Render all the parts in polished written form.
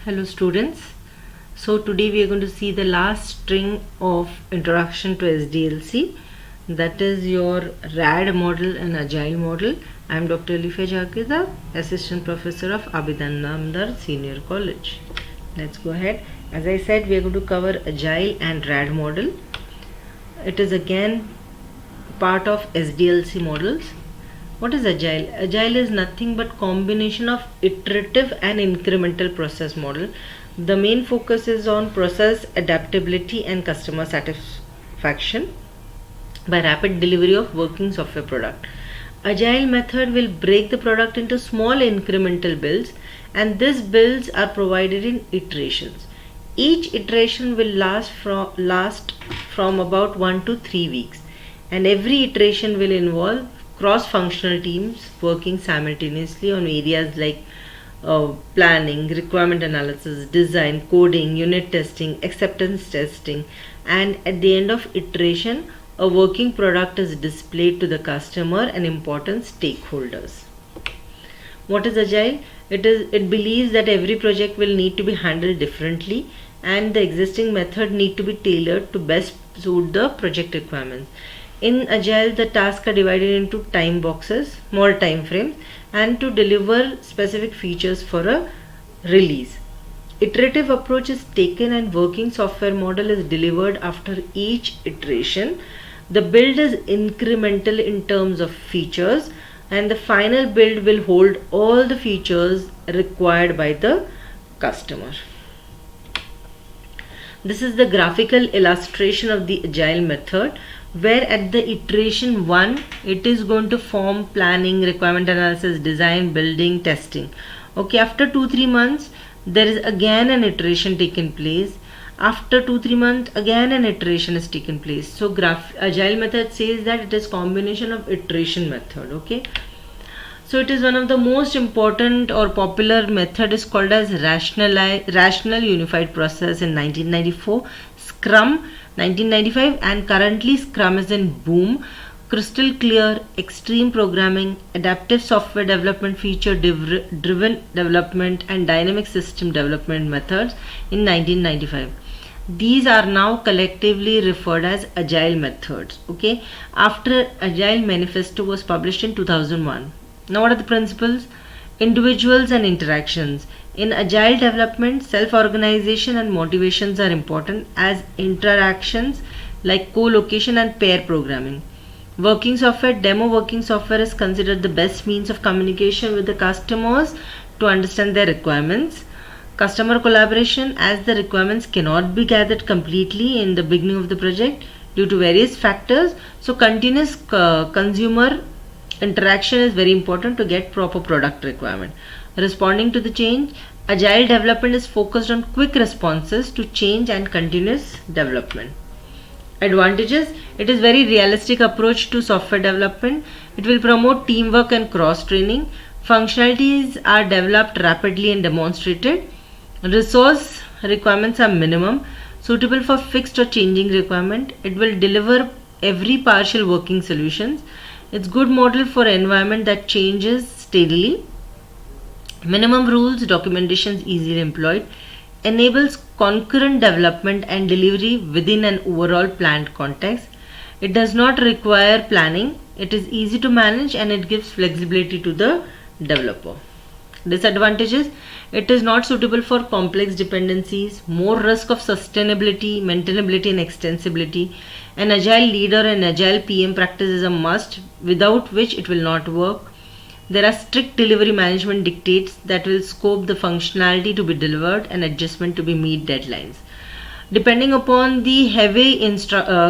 Hello students. So today we are going to see the last string of introduction to SDLC, that is your RAD model and Agile model. I am Dr. Alifa Jakida, Assistant Professor of Abidan Namdar Senior College. Let's go ahead. As I said, we are going to cover Agile and RAD model. It is again part of SDLC models. What is Agile? Agile is nothing but combination of iterative and incremental process model. The main focus is on process adaptability and customer satisfaction by rapid delivery of working software product. Agile method will break the product into small incremental builds, and these builds are provided in iterations. Each iteration will last from about 1 to 3 weeks, and every iteration will involve cross-functional teams working simultaneously on areas like planning, requirement analysis, design, coding, unit testing, acceptance testing, and at the end of iteration, a working product is displayed to the customer and important stakeholders. What is Agile? It believes that every project will need to be handled differently, and the existing method need to be tailored to best suit the project requirements. In Agile, the tasks are divided into time boxes, small time frames, and to deliver specific features for a release. Iterative approach is taken and working software model is delivered after each iteration. The build is incremental in terms of features, and the final build will hold all the features required by the customer. This is the graphical illustration of the Agile method, where at the iteration 1 it is going to form planning, requirement analysis, design, building, testing. Okay, after 2-3 months there is again an iteration taken place. After 2-3 months again an iteration is taken place. So Agile method says that it is combination of iteration method. Okay, so it is one of the most important or popular method is called as rational unified process in 1994, Scrum 1995, and currently Scrum is in boom. Crystal clear, extreme programming, adaptive software development, feature driven development, and dynamic system development methods in 1995. These are now collectively referred as Agile methods. Okay, after Agile Manifesto was published in 2001. Now what are the principles? Individuals and interactions. In Agile development, self-organization and motivations are important as interactions like co-location and pair programming. Working software, demo working software is considered the best means of communication with the customers to understand their requirements. Customer collaboration, as the requirements cannot be gathered completely in the beginning of the project due to various factors. So continuous consumer interaction is very important to get proper product requirement. Responding to the change, Agile development is focused on quick responses to change and continuous development. Advantages: it is very realistic approach to software development. It will promote teamwork and cross training. Functionalities are developed rapidly and demonstrated. Resource requirements are minimum, suitable for fixed or changing requirement. It will deliver every partial working solutions. It's good model for environment that changes steadily. Minimum rules, documentations easily employed, enables concurrent development and delivery within an overall planned context. It does not require planning. It is easy to manage and it gives flexibility to the developer. Disadvantages: it is not suitable for complex dependencies, more risk of sustainability, maintainability and extensibility. An Agile leader and Agile PM practice is a must, without which it will not work. There are strict delivery management dictates that will scope the functionality to be delivered and adjustment to be meet deadlines. Depending upon the heavy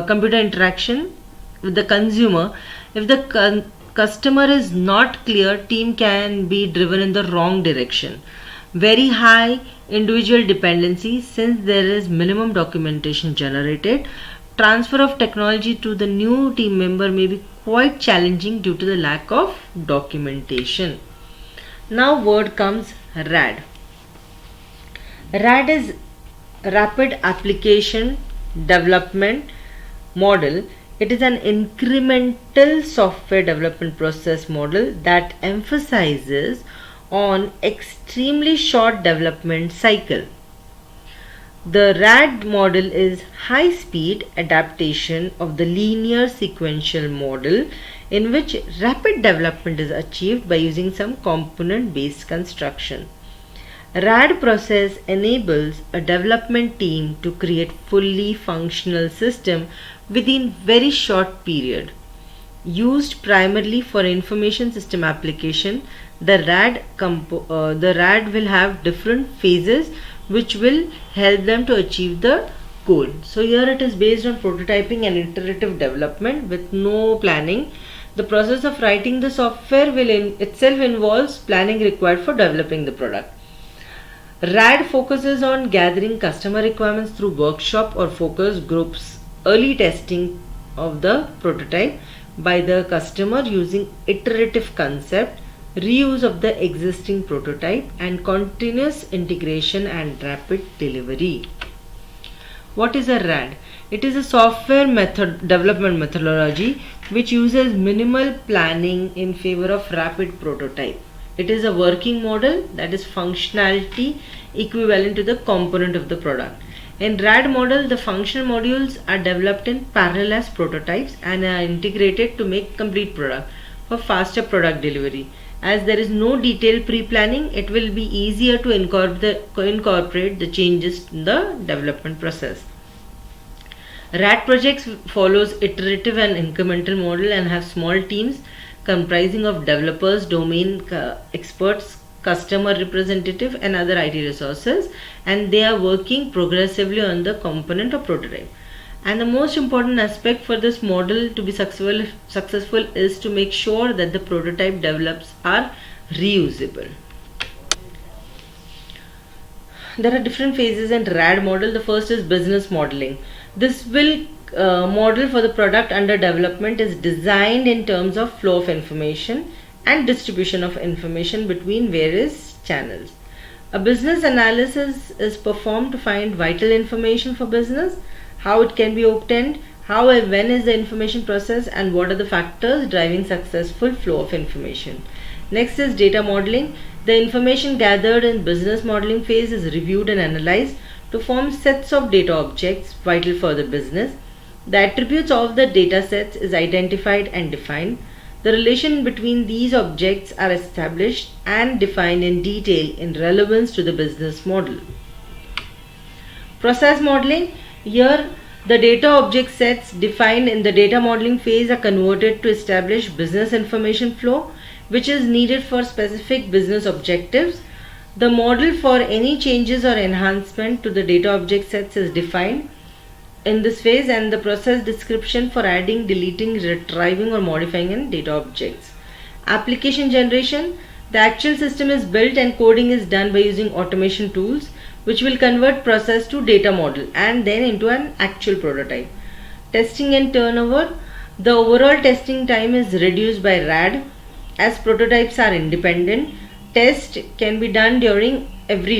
computer interaction with the consumer, if the customer is not clear, team can be driven in the wrong direction. Very high individual dependency, since there is minimum documentation generated. Transfer of technology to the new team member may be quite challenging due to the lack of documentation. Now word comes RAD. RAD is Rapid Application Development Model. It is an incremental software development process model that emphasizes on extremely short development cycle. The RAD model is high speed adaptation of the linear sequential model in which rapid development is achieved by using some component based construction. RAD process enables a development team to create fully functional system within very short period. Used primarily for information system application, the RAD will have different phases which will help them to achieve the goal. So here it is based on prototyping and iterative development with no planning. The process of writing the software will itself involves planning required for developing the product. RAD focuses on gathering customer requirements through workshop or focus groups, early testing of the prototype by the customer using iterative concept, reuse of the existing prototype, and continuous integration and rapid delivery. What is a RAD? It is a software development methodology which uses minimal planning in favor of rapid prototype. It is a working model that is functionality equivalent to the component of the product. In RAD model, the functional modules are developed in parallel as prototypes and are integrated to make complete product for faster product delivery. As there is no detailed pre-planning, it will be easier to incorporate the changes in the development process. RAD projects follows iterative and incremental model and have small teams comprising of developers, domain experts, customer representative and other IT resources, and they are working progressively on the component or prototype. And the most important aspect for this model to be successful is to make sure that the prototype develops are reusable. There are different phases in RAD model. The first is business modeling. This will model for the product under development is designed in terms of flow of information and distribution of information between various channels. A business analysis is performed to find vital information for business, how it can be obtained, how and when is the information processed, and what are the factors driving successful flow of information. Next is data modeling. The information gathered in business modeling phase is reviewed and analyzed to form sets of data objects vital for the business. The attributes of the data sets is identified and defined. The relation between these objects are established and defined in detail in relevance to the business model. Process modeling. Here the data object sets defined in the data modeling phase are converted to establish business information flow which is needed for specific business objectives. The model for any changes or enhancement to the data object sets is defined in this phase, and the process description for adding, deleting, retrieving or modifying in data objects. Application generation. The actual system is built and coding is done by using automation tools which will convert process to data model and then into an actual prototype. Testing and turnover. The overall testing time is reduced by RAD as prototypes are independent. Test can be done during every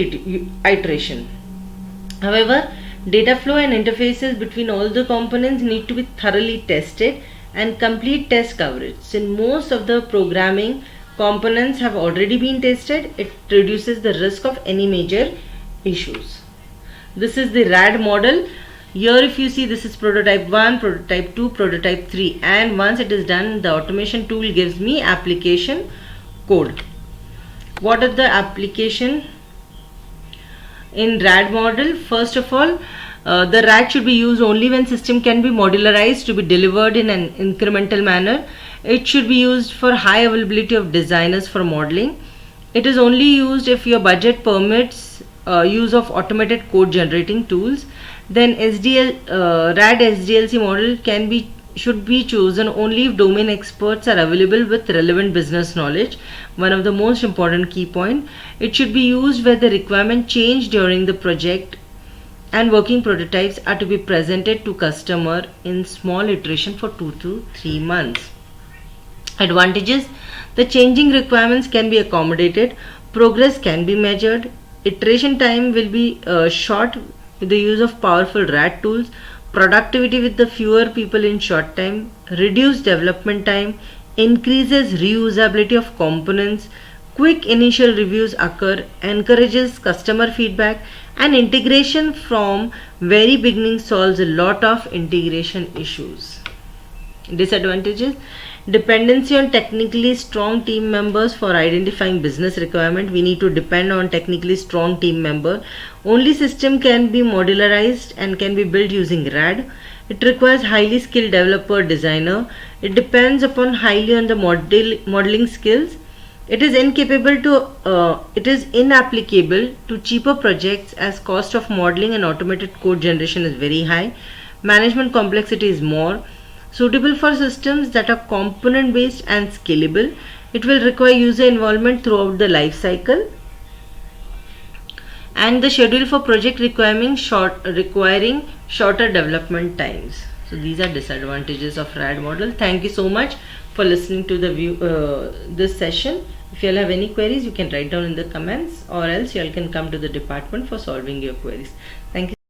iteration. However, data flow and interfaces between all the components need to be thoroughly tested and complete test coverage. Since most of the programming components have already been tested, it reduces the risk of any major issues. This is the RAD model. Here if you see, this is prototype 1, prototype 2, prototype 3, and once it is done, the automation tool gives me application code. What are the application in RAD model? First of all, the RAD should be used only when system can be modularized to be delivered in an incremental manner. It should be used for high availability of designers for modeling. It is only used if your budget permits use of automated code generating tools. Then RAD SDLC model should be chosen only if domain experts are available with relevant business knowledge. One of the most important key point, it should be used where the requirement change during the project and working prototypes are to be presented to customer in small iteration for 2 to 3 months. Advantages: the changing requirements can be accommodated, progress can be measured, iteration time will be short with the use of powerful RAD tools, productivity with the fewer people in short time, reduced development time, increases reusability of components, quick initial reviews occur, encourages customer feedback, and integration from very beginning solves a lot of integration issues. Disadvantages: dependency on technically strong team members for identifying business requirement. We need to depend on technically strong team member. Only system can be modularized and can be built using RAD. It requires highly skilled developer designer. It depends upon highly on the modeling skills. It is inapplicable to cheaper projects as cost of modeling and automated code generation is very high. Management complexity is more. Suitable for systems that are component based and scalable. It will require user involvement throughout the life cycle. And the schedule for project requiring shorter development times. So these are disadvantages of RAD model. Thank you so much for listening to this session. If you all have any queries, you can write down in the comments, or else you all can come to the department for solving your queries. Thank you.